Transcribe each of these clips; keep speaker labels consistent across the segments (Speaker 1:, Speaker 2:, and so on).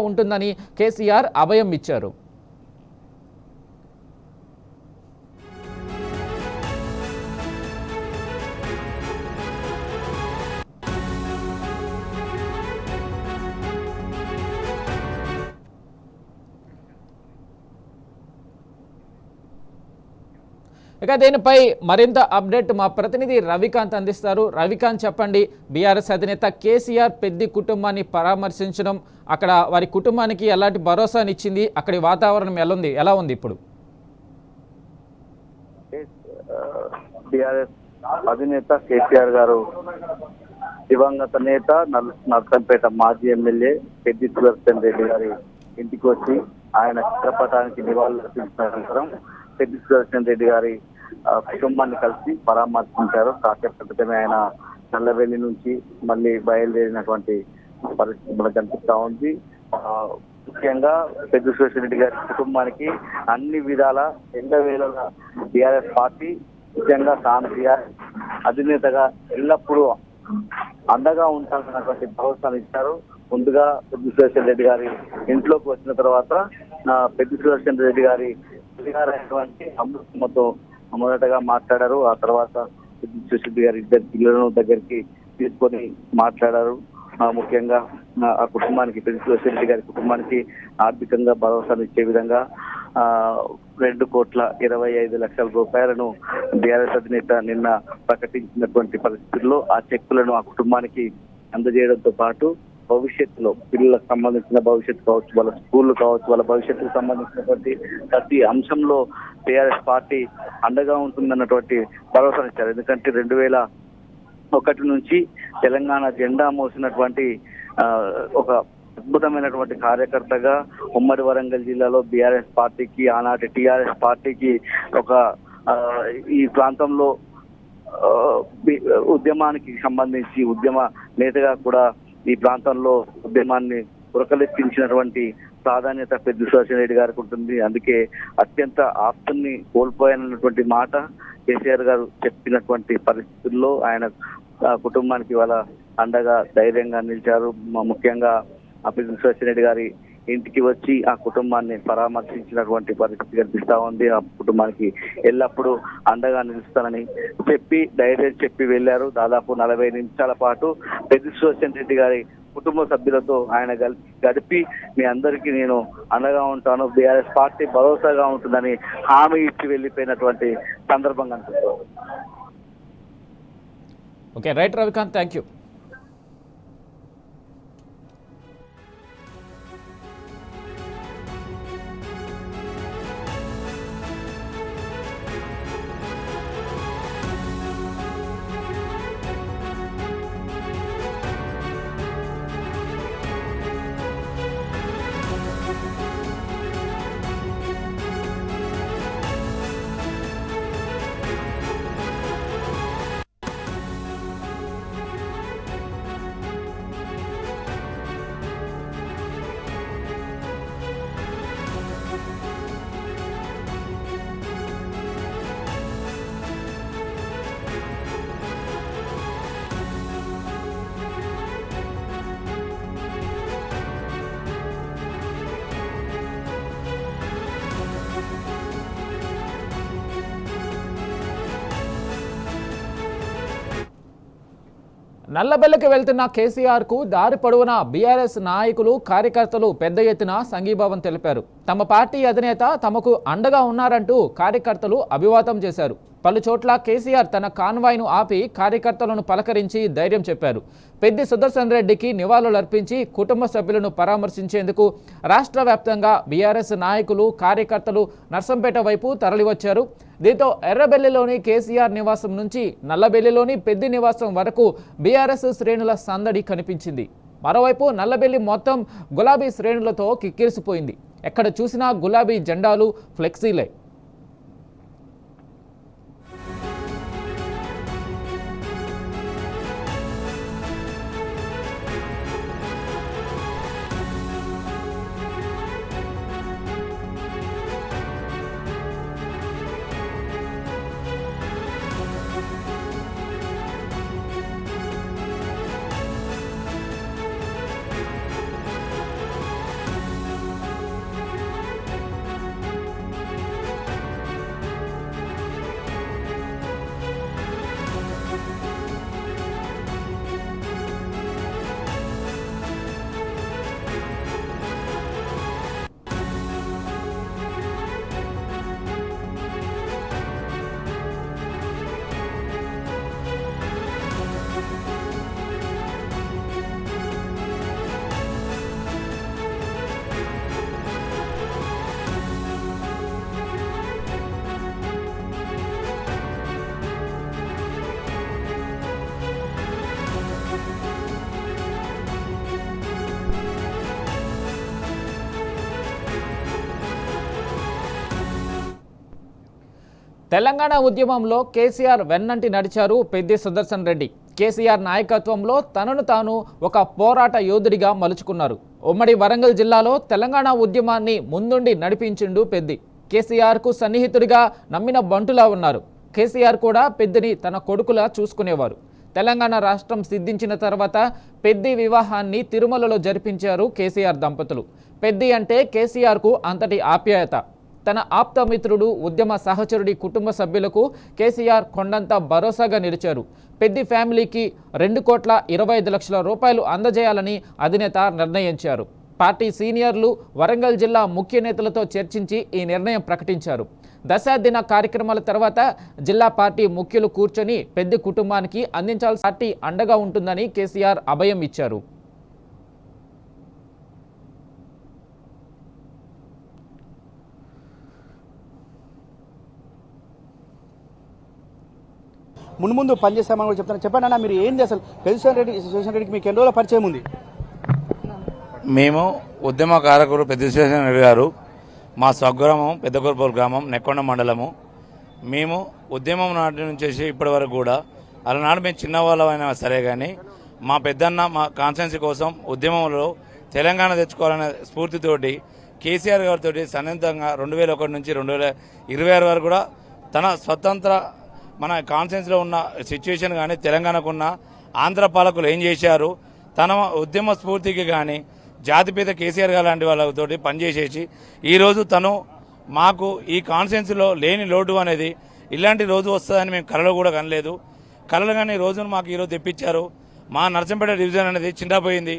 Speaker 1: ఉంటుందని కేసీఆర్ అభయం ఇచ్చారు. ఇక దీనిపై మరింత అప్డేట్ మా ప్రతినిధి రవికాంత్ అందిస్తారు. రవికాంత్, చెప్పండి. బీఆర్ఎస్ అధినేత కేసీఆర్ పెద్ది కుటుంబాన్ని పరామర్శించడం, అక్కడ వారి కుటుంబానికి ఎలాంటి భరోసానిచ్చింది, అక్కడి వాతావరణం ఎలా ఉంది ఇప్పుడు?
Speaker 2: బీఆర్ఎస్ అధినేత కేసీఆర్ గారు దివంగత నేత నర్సంపేట మాజీ ఎమ్మెల్యే పెద్ది సుదర్శన్ రెడ్డి గారి ఇంటికి వచ్చి ఆయన చిత్రపటానికి నివాళులర్పించిన అనంతరం పెద్ది సుదర్శన్ రెడ్డి గారి కుటుంబాన్ని కలిసి పరామర్శించారు. కాసేపటి క్రితమే ఆయన నల్లవెల్లి నుంచి మళ్ళీ బయలుదేరినటువంటి పరిస్థితి మనకు కనిపిస్తా ఉంది. ముఖ్యంగా పెద్ది సుదర్శన్ రెడ్డి గారి కుటుంబానికి అన్ని విధాల ఎండవేళగా బీఆర్ఎస్ పార్టీ, ముఖ్యంగా తాను బీఆర్ఎస్ అధినేతగా ఎల్లప్పుడూ అండగా ఉంటానన్నటువంటి భరోసాను ఇచ్చారు. ముందుగా పెద్ది సుదర్శన్ రెడ్డి గారి ఇంట్లోకి వచ్చిన తర్వాత పెద్ది సుదర్శన్ రెడ్డి గారి అమృతమ్మతో మొదటగా మాట్లాడారు. ఆ తర్వాత పెద్ది సుదర్శన్ రెడ్డి గారి ఇద్దరు పిల్లలను దగ్గరికి తీసుకొని మాట్లాడారు. ముఖ్యంగా ఆ కుటుంబానికి, పెద్ది సుదర్శన్ రెడ్డి గారి కుటుంబానికి ఆర్థికంగా భరోసాను ఇచ్చే విధంగా 2,25,00,000 రూపాయలను బీఆర్ఎస్ అధినేత నిన్న ప్రకటించినటువంటి పరిస్థితుల్లో ఆ చెక్కులను ఆ కుటుంబానికి అందజేయడంతో పాటు భవిష్యత్తులో పిల్లలకు సంబంధించిన భవిష్యత్తు కావచ్చు, వాళ్ళ స్కూళ్ళు కావచ్చు, వాళ్ళ భవిష్యత్తుకు సంబంధించినటువంటి ప్రతి అంశంలో టీఆర్ఎస్ పార్టీ అండగా ఉంటుందన్నటువంటి భరోసాను ఇచ్చారు. ఎందుకంటే 2001 నుంచి తెలంగాణ జెండా మోసినటువంటి ఒక అద్భుతమైనటువంటి కార్యకర్తగా ఉమ్మడి వరంగల్ జిల్లాలో బీఆర్ఎస్ పార్టీకి, ఆనాటి టీఆర్ఎస్ పార్టీకి ఒక ఈ ప్రాంతంలో ఉద్యమానికి సంబంధించి ఉద్యమ నేతగా కూడా ఈ ప్రాంతంలో ఉద్యమాన్ని ఉరకలెత్తించినటువంటి ప్రాధాన్యత పెద్ది సుదర్శన్ రెడ్డి గారికి ఉంటుంది. అందుకే అత్యంత ఆస్తుల్ని కోల్పోయానన్నటువంటి మాట కేసీఆర్ గారు చెప్పినటువంటి పరిస్థితుల్లో ఆయన కుటుంబానికి వాళ్ళ అండగా ధైర్యంగా నిలిచారు. ముఖ్యంగా పెద్ది సుదర్శన్ రెడ్డి గారి ఇంటికి వచ్చి ఆ కుటుంబాన్ని పరామర్శించినటువంటి పరిస్థితి కనిపిస్తా ఉంది. ఆ కుటుంబానికి ఎల్లప్పుడూ అండగా నిలుస్తానని ధైర్యం చెప్పి వెళ్లారు. దాదాపు 40 నిమిషాల పాటు పెద్ది సుదర్శన్ రెడ్డి గారి కుటుంబ సభ్యులతో ఆయన గడిపి మీ అందరికీ నేను అండగా ఉంటాను, బీఆర్ఎస్ పార్టీ భరోసాగా ఉంటుందని హామీ ఇచ్చి వెళ్లిపోయినటువంటి సందర్భం కనిపిస్తుంది.
Speaker 1: Okay, right Ravikanth, thank you. నల్లబెల్లికి వెళ్తున్న కేసీఆర్కు దారి పొడవున బీఆర్ఎస్ నాయకులు, కార్యకర్తలు పెద్ద ఎత్తున సంఘీభావం తెలిపారు. తమ పార్టీ అధినేత తమకు అండగా ఉన్నారంటూ కార్యకర్తలు అభివాదం చేశారు. పలు చోట్ల కేసీఆర్ తన కాన్వాయ్ను ఆపి కార్యకర్తలను పలకరించి ధైర్యం చెప్పారు. పెద్ది సుదర్శన్ రెడ్డికి నివాళులర్పించి కుటుంబ సభ్యులను పరామర్శించేందుకు రాష్ట్ర వ్యాప్తంగా బీఆర్ఎస్ నాయకులు, కార్యకర్తలు నర్సంపేట వైపు తరలివచ్చారు. దీంతో ఎర్రబెల్లిలోని కేసీఆర్ నివాసం నుంచి నల్లబెల్లిలోని పెద్ది నివాసం వరకు బీఆర్ఎస్ శ్రేణుల సందడి కనిపించింది. మరోవైపు నల్లబెల్లి మొత్తం గులాబీ శ్రేణులతో కిక్కిరిసిపోయింది. ఎక్కడ చూసినా గులాబీ జెండాలు, ఫ్లెక్సీలే. తెలంగాణ ఉద్యమంలో కేసీఆర్ వెన్నంటి నడిచారు పెద్ది సుదర్శన్ రెడ్డి. కేసీఆర్ నాయకత్వంలో తనను తాను ఒక పోరాట యోధుడిగా మలుచుకున్నారు. ఉమ్మడి వరంగల్ జిల్లాలో తెలంగాణ ఉద్యమాన్ని ముందుండి నడిపించిండు పెద్ది. కేసీఆర్కు సన్నిహితుడిగా నమ్మిన బంటులా ఉన్నారు. కేసీఆర్ కూడా పెద్దిని తన కొడుకులా చూసుకునేవారు. తెలంగాణ రాష్ట్రం సిద్ధించిన తర్వాత పెద్ది వివాహాన్ని తిరుమలలో జరిపించారు కేసీఆర్ దంపతులు. పెద్ది అంటే కేసీఆర్కు అంతటి ఆప్యాయత. తన ఆప్తమిత్రుడు, ఉద్యమ సహచరుడి కుటుంబ సభ్యులకు కేసీఆర్ కొండంత భరోసాగా నిలిచారు. పెద్ది ఫ్యామిలీకి 2,25,00,000 రూపాయలు అందజేయాలని అధినేత నిర్ణయించారు. పార్టీ సీనియర్లు, వరంగల్ జిల్లా ముఖ్య నేతలతో చర్చించి ఈ నిర్ణయం ప్రకటించారు. దశాదిన కార్యక్రమాల తర్వాత జిల్లా పార్టీ ముఖ్యులు కూర్చొని పెద్ది కుటుంబానికి అందించాల్సిన పార్టీ అండగా ఉంటుందని కేసీఆర్ అభయం ఇచ్చారు.
Speaker 3: ముందు పనిచేస్తామని కూడా చెప్తాను. చెప్పండి అన్న, మీరు ఏంది అసలు పెద్ది సుదర్శన్ రెడ్డికి మీకు ఎన్ని రోజుల పరిచయం ఉంది?
Speaker 4: మేము ఉద్యమకారకుడు పెద్ది సుదర్శన్ రెడ్డి గారు, మా స్వగ్రామం పెద్దకొరపూరు గ్రామం, నెక్కొండ మండలము. మేము ఉద్యమం నాటి నుంచి ఇప్పటి వరకు కూడా అలనాడు మేము చిన్నవాళ్ళమైనా సరే కానీ మా పెద్దన్న మా కాన్స్టిట్యున్సీ కోసం ఉద్యమంలో తెలంగాణ తెచ్చుకోవాలనే స్ఫూర్తితోటి కేసీఆర్ గారితో సన్నిహితంగా 2001 నుంచి 2026 వరకు కూడా తన స్వతంత్ర మన కాన్స్టిట్యున్సీలో ఉన్న సిచ్యువేషన్ కానీ తెలంగాణకు ఉన్న ఆంధ్ర పాలకులు ఏం చేశారు, తన ఉద్యమ స్ఫూర్తికి కానీ జాతిపేద కేసీఆర్ గారు లాంటి వాళ్ళతోటి పనిచేసేసి ఈరోజు తను మాకు ఈ కాన్స్టిట్యున్సీలో లేని లోటు అనేది ఇలాంటి రోజు వస్తుందని మేము కలలో కూడా కనలేదు. కలలు కానీ రోజును మాకు ఈరోజు తెప్పించారు. మా నర్సంపేట డివిజన్ అనేది చిన్నపోయింది.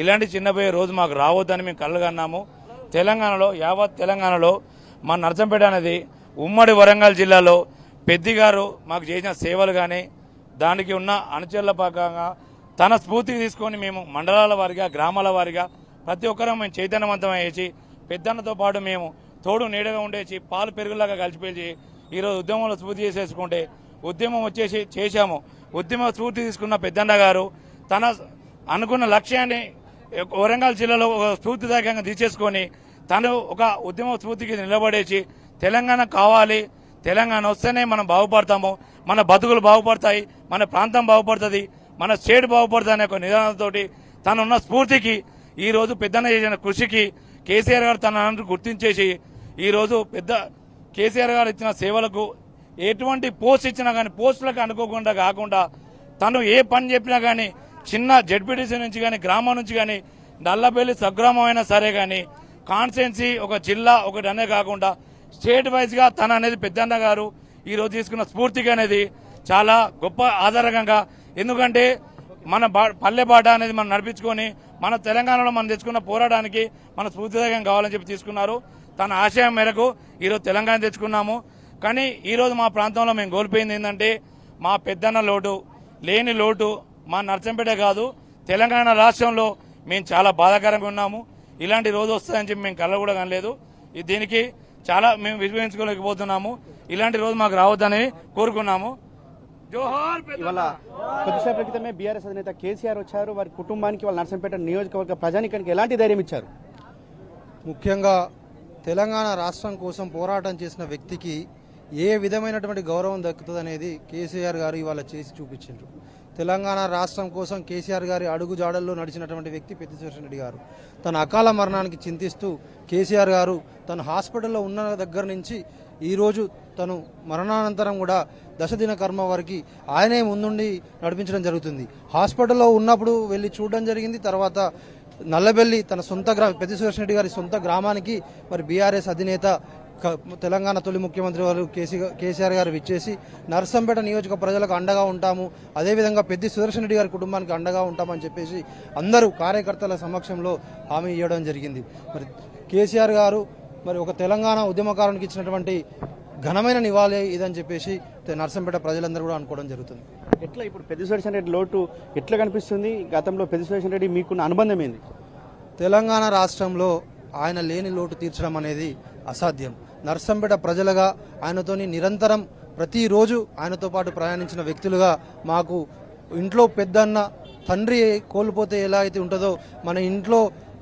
Speaker 4: ఇలాంటి చిన్నపోయే రోజు మాకు రావద్దని మేము కలలు కన్నాము. తెలంగాణలో యావత్ తెలంగాణలో మా నర్సంపేట అనేది ఉమ్మడి వరంగల్ జిల్లాలో పెద్ది గారు మాకు చేసిన సేవలు కానీ దానికి ఉన్న అనుచరుల భాగంగా తన స్ఫూర్తికి తీసుకొని మేము మండలాల వారిగా గ్రామాల వారిగా ప్రతి ఒక్కరూ మేము చైతన్యవంతం చేసి పెద్దన్నతో పాటు మేము తోడు నీడగా ఉండేసి పాలు పెరుగులాగా కలిసిపోయి ఈరోజు ఉద్యమంలో స్ఫూర్తి చేసేసుకుంటే ఉద్యమం వచ్చేసి చేశాము. ఉద్యమ స్ఫూర్తి తీసుకున్న పెద్దన్న గారు తన అనుకున్న లక్ష్యాన్ని వరంగల్ జిల్లాలో ఒక స్ఫూర్తిదాయకంగా తీసేసుకొని తను ఒక ఉద్యమ స్ఫూర్తికి నిలబడేసి తెలంగాణ కావాలి, తెలంగాణ వస్తేనే మనం బాగుపడతాము, మన బతుకులు బాగుపడతాయి, మన ప్రాంతం బాగుపడుతుంది, మన స్టేట్ బాగుపడుతుంది అనే ఒక నిదానంతో తనున్న స్ఫూర్తికి ఈరోజు పెద్దన్న చేసిన కృషికి కేసీఆర్ గారు తన గుర్తించేసి ఈరోజు పెద్ద కేసీఆర్ గారు ఇచ్చిన సేవలకు ఎటువంటి పోస్ట్ ఇచ్చినా కానీ పోస్టులకు అనుకోకుండా కాకుండా తను ఏ పని చెప్పినా కానీ చిన్న జడ్పీటీసీ నుంచి కానీ గ్రామం నుంచి కానీ నల్లబెల్లి స్వగ్రామం అయినా సరే కానీ కాన్స్టిట్యున్సీ ఒక జిల్లా ఒకటి అనే కాకుండా స్టేట్ వైజ్గా తన అనేది పెద్దన్న గారు ఈరోజు తీసుకున్న స్ఫూర్తిగా అనేది చాలా గొప్ప ఆధారంగా. ఎందుకంటే మన పల్లె బాట అనేది మనం నడిపించుకొని మన తెలంగాణలో మనం తెచ్చుకున్న పోరాటానికి మన స్ఫూర్తిదాయకం కావాలని చెప్పి తీసుకున్నారు. తన ఆశయం మేరకు ఈరోజు తెలంగాణ తెచ్చుకున్నాము. కానీ ఈరోజు మా ప్రాంతంలో మేము కోల్పోయింది ఏంటంటే మా పెద్దన్న లోటు, లేని లోటు మా నర్సంపేట కాదు తెలంగాణ రాష్ట్రంలో మేము చాలా బాధాకరంగా ఉన్నాము. ఇలాంటి రోజు వస్తుందని చెప్పి మేము కళ్ళ కూడా కనలేదు. దీనికి చాలా మేము విభజించుకోలేకపోతున్నాము. ఇలాంటి రోజు మాకు రావద్దని కోరుకున్నాము.
Speaker 3: ఇవాళ కొద్దిసేపటి క్రితమే బీఆర్ఎస్ అధినేత కేసీఆర్ వచ్చారు. వారి కుటుంబానికి వాళ్ళ నర్సంపేట నియోజకవర్గ ప్రజానికానికి ఎలాంటి ధైర్యం ఇచ్చారు?
Speaker 5: ముఖ్యంగా తెలంగాణ రాష్ట్రం కోసం పోరాటం చేసిన వ్యక్తికి ఏ విధమైనటువంటి గౌరవం దక్కుతుంది అనేది కేసీఆర్ గారు ఇవాళ చేసి చూపించారు. తెలంగాణ రాష్ట్రం కోసం కేసీఆర్ గారి అడుగుజాడల్లో నడిచినటువంటి వ్యక్తి పెద్ది సుదర్శన్ రెడ్డి గారు. తన అకాల మరణానికి చింతిస్తూ కేసీఆర్ గారు తను హాస్పిటల్లో ఉన్న దగ్గర నుంచి ఈరోజు తను మరణానంతరం కూడా దశదిన కర్మ వరకు ఆయనే ముందుండి నడిపించడం జరుగుతుంది. హాస్పిటల్లో ఉన్నప్పుడు వెళ్ళి చూడడం జరిగింది. తర్వాత నల్లబెల్లి తన సొంత పెద్ది సుదర్శన్ రెడ్డి గారి సొంత గ్రామానికి మరి బీఆర్ఎస్ అధినేత తెలంగాణ తొలి ముఖ్యమంత్రి వారు కేసీఆర్ గారు విచ్చేసి నర్సంపేట నియోజక ప్రజలకు అండగా ఉంటాము, అదేవిధంగా పెద్ది సుదర్శన్ రెడ్డి గారి కుటుంబానికి అండగా ఉంటామని చెప్పేసి అందరూ కార్యకర్తల సమక్షంలో హామీ ఇవ్వడం జరిగింది. మరి కేసీఆర్ గారు మరి ఒక తెలంగాణ ఉద్యమకారునికి ఇచ్చినటువంటి ఘనమైన నివాళి ఇదని చెప్పేసి నర్సంపేట ప్రజలందరూ కూడా అనుకోవడం జరుగుతుంది.
Speaker 3: ఎట్లా ఇప్పుడు పెద్ది సుదర్శన్ రెడ్డి లోటు ఎట్లా కనిపిస్తుంది? గతంలో పెద్ది సుదర్శన్ రెడ్డి మీకున్న అనుబంధం ఏంది?
Speaker 5: తెలంగాణ రాష్ట్రంలో ఆయన లేని లోటు తీర్చడం అనేది అసాధ్యం. నర్సంపేట ప్రజలుగా ఆయనతోని నిరంతరం ప్రతిరోజు ఆయనతో పాటు ప్రయాణించిన వ్యక్తులుగా మాకు ఇంట్లో పెద్దన్న తండ్రి కోల్పోతే ఎలా అయితే ఉంటుందో మన ఇంట్లో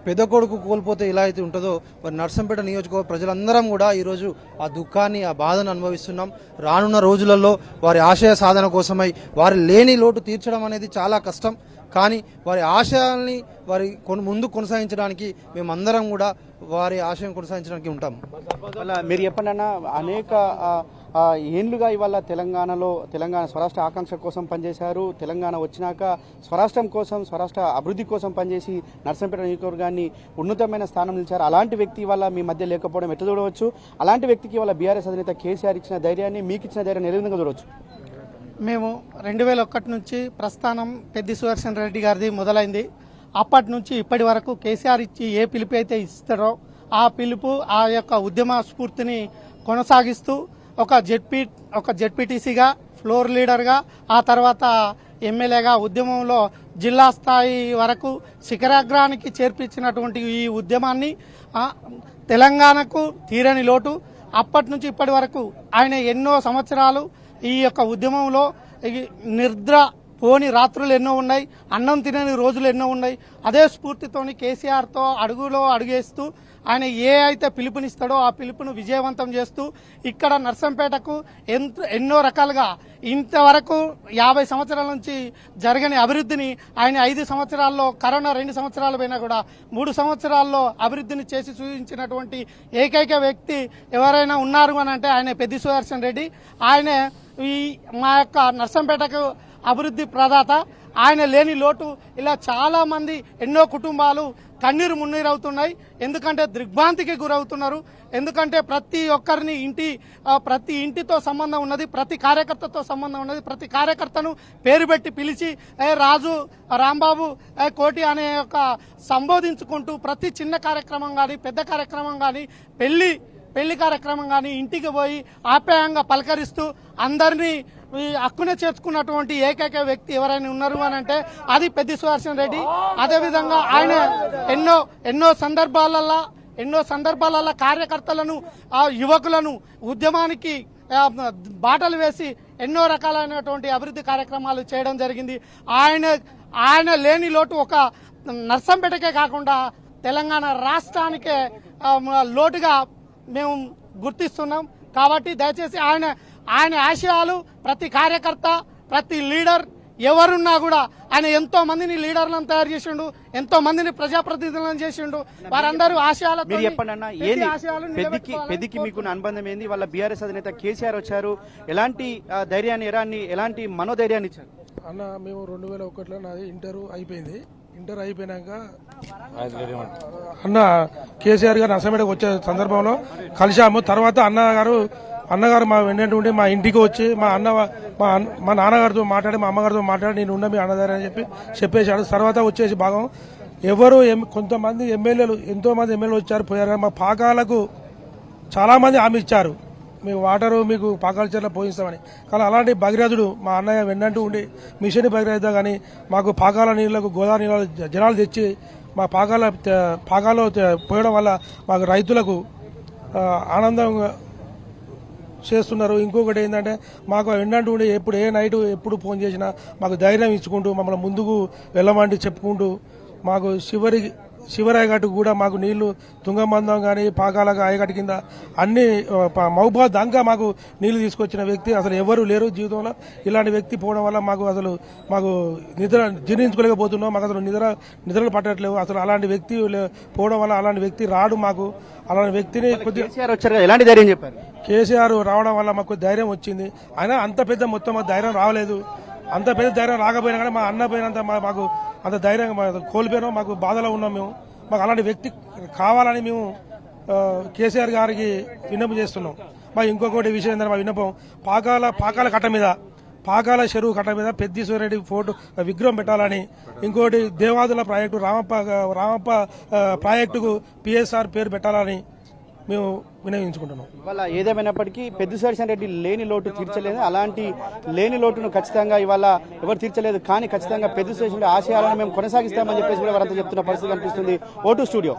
Speaker 5: పెద్ద కొడుకు కోల్పోతే ఎలా అయితే ఉంటుందో మరి నర్సంపేట నియోజకవర్గ ప్రజలందరం కూడా ఈరోజు ఆ దుఃఖాన్ని ఆ బాధను అనుభవిస్తున్నాం. రానున్న రోజులలో వారి ఆశయ సాధన కోసమై వారి లేని లోటు తీర్చడం అనేది చాలా కష్టం. కానీ వారి ఆశయాల్ని వారి ముందు కొనసాగించడానికి మేమందరం కూడా వారి ఆశయం కొనసాగించడానికి ఉంటాం.
Speaker 3: అలా మీరు చెప్పండి అన్న, అనేక ఏండ్లుగా ఇవాళ తెలంగాణ స్వరాష్ట్ర ఆకాంక్ష కోసం పనిచేశారు. తెలంగాణ వచ్చినాక స్వరాష్ట్రం కోసం, స్వరాష్ట్ర అభివృద్ధి కోసం పనిచేసి నర్సంపేట నియోజకవర్గాన్ని ఉన్నతమైన స్థానం నిలిచారు. అలాంటి వ్యక్తి ఇవాళ మీ మధ్య లేకపోవడం ఎట్లా చూడవచ్చు? అలాంటి వ్యక్తికి ఇవాళ బీఆర్ఎస్ అధినేత కేసీఆర్ ఇచ్చిన ధైర్యాన్ని, మీకు ఇచ్చిన ధైర్యాన్ని ఏ విధంగా చూడవచ్చు?
Speaker 6: మేము 2001 నుంచి ప్రస్థానం పెద్ది సుదర్శన్ రెడ్డి గారిది మొదలైంది. అప్పటి నుంచి ఇప్పటి వరకు కేసీఆర్ ఇచ్చి ఏ పిలుపు అయితే ఇస్తారో ఆ పిలుపు, ఆ యొక్క ఉద్యమ స్ఫూర్తిని కొనసాగిస్తూ ఒక జెడ్పీటీసీగా, ఫ్లోర్ లీడర్గా, ఆ తర్వాత ఎమ్మెల్యేగా ఉద్యమంలో జిల్లా స్థాయి వరకు శిఖరాగ్రానికి చేర్పించినటువంటి ఈ ఉద్యమాన్ని తెలంగాణకు తీరని లోటు. అప్పటి నుంచి ఇప్పటి వరకు ఆయన ఎన్నో సంవత్సరాలు ఈ యొక్క ఉద్యమంలో నిద్ర పోని రాత్రులు ఎన్నో ఉన్నాయి, అన్నం తినని రోజులు ఎన్నో ఉన్నాయి. అదే స్ఫూర్తితోని కేసీఆర్తో అడుగులో అడుగేస్తూ ఆయన ఏ అయితే పిలుపునిస్తాడో ఆ పిలుపును విజయవంతం చేస్తూ ఇక్కడ నర్సంపేటకు ఎన్నో రకాలుగా ఇంతవరకు 50 సంవత్సరాల నుంచి జరగని అభివృద్ధిని ఆయన 5 సంవత్సరాల్లో, కరోనా 2 సంవత్సరాలు పోయినా కూడా 3 సంవత్సరాల్లో అభివృద్ధిని చేసి చూపించినటువంటి ఏకైక వ్యక్తి ఎవరైనా ఉన్నారు అని అంటే ఆయన పెద్ది సుదర్శన్ రెడ్డి. ఆయనే మా యొక్క నర్సంపేటకు అభివృద్ధి ప్రదాత. ఆయన లేని లోటు ఇలా చాలా మంది, ఎన్నో కుటుంబాలు కన్నీరు మున్నీరు అవుతున్నాయి. ఎందుకంటే దిగ్భ్రాంతికి గురవుతున్నారు. ఎందుకంటే ప్రతి ఇంటితో సంబంధం ఉన్నది, ప్రతి కార్యకర్తతో సంబంధం ఉన్నది. ప్రతి కార్యకర్తను పేరు పెట్టి పిలిచి రాజు, రాంబాబు, కోటి అనే యొక్క సంబోధించుకుంటూ ప్రతి చిన్న కార్యక్రమం కానీ, పెద్ద కార్యక్రమం కానీ, పెళ్లి కార్యక్రమం కానీ ఇంటికి పోయి ఆప్యాయంగా పలకరిస్తూ అందరినీ హక్కునే చేర్చుకున్నటువంటి ఏకైక వ్యక్తి ఎవరైనా ఉన్నారు అని అంటే అది పెద్ది సుదర్శన్ రెడ్డి. అదేవిధంగా ఆయన ఎన్నో సందర్భాలలో కార్యకర్తలను, యువకులను ఉద్యమానికి బాటలు వేసి ఎన్నో రకాలైనటువంటి అభివృద్ధి కార్యక్రమాలు చేయడం జరిగింది. ఆయన లేని లోటు ఒక నర్సంపేటకే కాకుండా తెలంగాణ రాష్ట్రానికే లోటుగా మేము గుర్తిస్తున్నాం. కాబట్టి దయచేసి ఆయన ఆశయాలు, ప్రతి కార్యకర్త, ప్రతి లీడర్ ఎవరున్నా కూడా ఆయన ఎంతో మందిని లీడర్లను తయారు చేసిండు, ఎంతో మందిని ప్రజాప్రతినిధులను చేసిండు. వారందరూ ఆశయాలతో.
Speaker 3: మీరు చెప్పండి అన్న, పెద్దికి మీకు అనుబంధం ఏంది? వాళ్ళ బీఆర్ఎస్ అధినేత కేసీఆర్ వచ్చారు, ఎలాంటి ధైర్యాన్ని, ఎలాంటి మనోధైర్యాన్ని ఇచ్చారు?
Speaker 7: అన్న, మేము 2001లో నాది ఇంటర్ అయిపోయింది. ఇంటర్ అయిపోయినాక అన్న కేసీఆర్ గారు నర్సంపేటకు వచ్చే సందర్భంలో కలిశాము. తర్వాత అన్నగారు మా వెంటనే ఉండి మా ఇంటికి వచ్చి మా నాన్నగారితో మాట్లాడి, మా అమ్మగారితో మాట్లాడి, నేను ఉన్న మీ అన్నదారని చెప్పేశాడు. తర్వాత వచ్చేసి భాగం కొంతమంది ఎమ్మెల్యేలు, ఎంతో మంది ఎమ్మెల్యేలు వచ్చారు పోయారు. కానీ మా పాకాలకు చాలా మంది హామీ ఇచ్చారు, మేము వాటరు మీకు పాకాల చెట్ల పోయిస్తామని. కానీ అలాంటి భగీరథుడు మా అన్నయ్య వెన్నంటూ ఉండి మిషన్ భగీరథ కానీ మాకు పాకాల నీళ్లకు, గోదావరి నీళ్ళు జనాలు తెచ్చి మా పాకాల్లో పోయడం వల్ల మాకు రైతులకు ఆనందంగా చేస్తున్నారు. ఇంకొకటి ఏంటంటే మాకు వెన్నంటూ ఉండి ఎప్పుడు ఏ నైట్ ఎప్పుడు ఫోన్ చేసినా మాకు ధైర్యం ఇచ్చుకుంటూ మమ్మల్ని ముందుకు వెళ్ళమంటే చెప్పుకుంటూ మాకు శివరాయ గట్టు కూడా మాకు నీళ్లు తుంగబంధం కానీ, పాకాల ఆయగట్టు కింద అన్ని మహబూబాద్ దాకా మాకు నీళ్లు తీసుకొచ్చిన వ్యక్తి అసలు ఎవరు లేరు జీవితంలో. ఇలాంటి వ్యక్తి పోవడం వల్ల మాకు నిద్ర జీర్ణించుకోలేకపోతున్నాం. మాకు అసలు నిద్రలు పట్టట్లేవు. అసలు అలాంటి వ్యక్తి పోవడం వల్ల అలాంటి వ్యక్తి రాడు. మాకు అలాంటి వ్యక్తిని
Speaker 3: ఎలాంటి ధైర్యం చెప్పారు?
Speaker 7: కేసీఆర్ రావడం వల్ల మాకు ధైర్యం వచ్చింది. అయినా అంత పెద్ద మొత్తం ధైర్యం రావలేదు. అంత పెద్ద ధైర్యం రాకపోయినా కానీ మా అన్న పోయినంత మాకు అంత ధైర్యంగా కోల్పోయినాం. మాకు బాధలో ఉన్నాం మేము. మాకు అలాంటి వ్యక్తి కావాలని మేము కేసీఆర్ గారికి విన్నపం చేస్తున్నాం. మాకు ఇంకొకటి విషయం ఏంటంటే మా విన్నపం పాకాల కట్ట మీద, పాకాల చెరువు కట్ట మీద పెద్దీశ్వరరెడ్డి ఫోటో విగ్రహం పెట్టాలని, ఇంకోటి దేవాదుల ప్రాజెక్టు రామప్ప ప్రాజెక్టుకు పిఎస్ఆర్ పేరు పెట్టాలని మేము వినియోగించుకుంటున్నాం.
Speaker 3: ఇవాళ ఏదేమైనప్పటికీ పెద్ది సుదర్శన్ రెడ్డి లేని లోటు తీర్చలేదు. అలాంటి లేని లోటును ఖచ్చితంగా ఇవాళ ఎవరు తీర్చలేదు. కానీ ఖచ్చితంగా పెద్ది సుదర్శన్ రెడ్డి ఆశయాలను మేము కొనసాగిస్తామని చెప్పేసి కూడా వారంతా చెప్తున్న పరిస్థితి కనిపిస్తుంది. O2 studio.